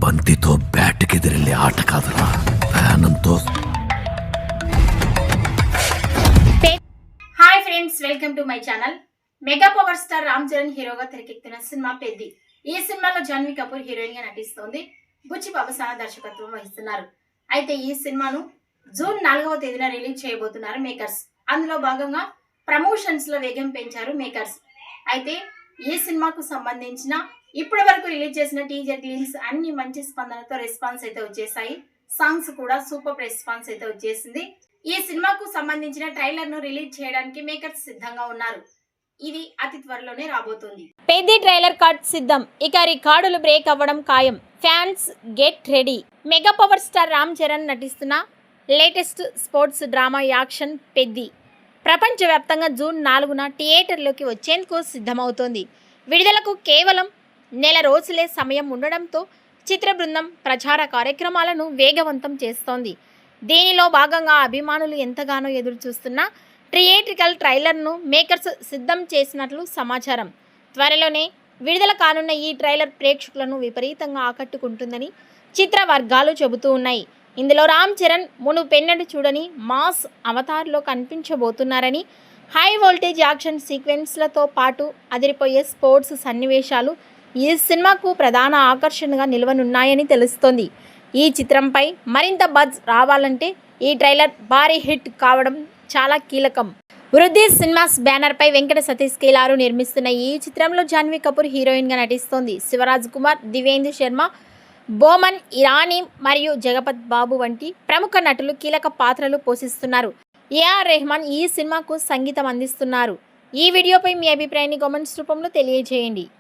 బంతితో బ్యాట్కెదిరెళ్ళే ఆట కాదురా, ప్రాణంతో. Hi friends, welcome to my channel. Mega power star Ram Charan హీరోగా తెరకెక్కిన సినిమా పెద్ది. ఈ సినిమాలో జాన్వీ కపూర్ హీరోయిన్ గా నటిస్తోంది. బుచ్చి బాబుసాన దర్శకత్వం వహిస్తున్నారు. అయితే ఈ సినిమాను జూన్ 4వ తేదీన రిలీజ్ చేయబోతున్నారు మేకర్స్. అందులో భాగంగా ప్రమోషన్స్ లో వేగం పెంచారు మేకర్స్. అయితే ఈ సినిమాకు సంబంధించిన ఇప్పటి వరకు రిలీజ్ చేసిన టీజర్ గ్లిమ్స్ అన్ని మంచి స్పందనతో రెస్పాన్స్ అయితే వచ్చేసాయి. సాంగ్స్ కూడా సూపర్ రెస్పాన్స్ అయితే వచ్చేసింది. ఈ సినిమాకు సంబంధించిన ట్రైలర్ ను రిలీజ్ చేయడానికి మేకర్స్ సిద్ధంగా ఉన్నారు. ఇది అతి త్వరలోనే రాబోతుంది. పెద్ది ట్రైలర్ కట్ సిద్ధం. ఇక రికార్డులు బ్రేక్ అవ్వడం ఖాయం. Fans get ready. Mega power star Ram Charan నటిస్తున్న latest sports drama action Peddi ప్రపంచవ్యాప్తంగా జూన్ 4న థియేటర్లోకి వచ్చేందుకు సిద్ధమవుతోంది. విడుదలకు కేవలం నెల రోజులే సమయం ఉండడంతో చిత్ర బృందం ప్రచార కార్యక్రమాలను వేగవంతం చేస్తోంది. దీనిలో భాగంగా అభిమానులు ఎంతగానో ఎదురు చూస్తున్న థియేట్రికల్ ట్రైలర్ను మేకర్స్ సిద్ధం చేసినట్లు సమాచారం. త్వరలోనే విడుదల కానున్న ఈ ట్రైలర్ ప్రేక్షకులను విపరీతంగా ఆకట్టుకుంటుందని చిత్ర వర్గాలు చెబుతూ ఉన్నాయి. ఇందులో రామ్ చరణ్ మునుపెన్నడూ చూడని మాస్ అవతార్లో కనిపించబోతున్నారని, హై వోల్టేజ్ యాక్షన్ సీక్వెన్స్లతో పాటు అదిరిపోయే స్పోర్ట్స్ సన్నివేశాలు ఈ సినిమాకు ప్రధాన ఆకర్షణగా నిలవనున్నాయని తెలుస్తోంది. ఈ చిత్రంపై మరింత బజ్ రావాలంటే ఈ ట్రైలర్ భారీ హిట్ కావడం చాలా కీలకం. వృద్ధి సినిమాస్ బ్యానర్పై వెంకట సతీష్ కేలారు నిర్మిస్తున్న ఈ చిత్రంలో జాన్వీ కపూర్ హీరోయిన్గా నటిస్తోంది. శివరాజ్ కుమార్, దివేందు శర్మ, బోమన్ ఇరానీ మరియు జగపత్ బాబు వంటి ప్రముఖ నటులు కీలక పాత్రలు పోషిస్తున్నారు. ఏఆర్ రెహమాన్ ఈ సినిమాకు సంగీతం అందిస్తున్నారు. ఈ వీడియోపై మీ అభిప్రాయాన్ని కామెంట్స్ రూపంలో తెలియజేయండి.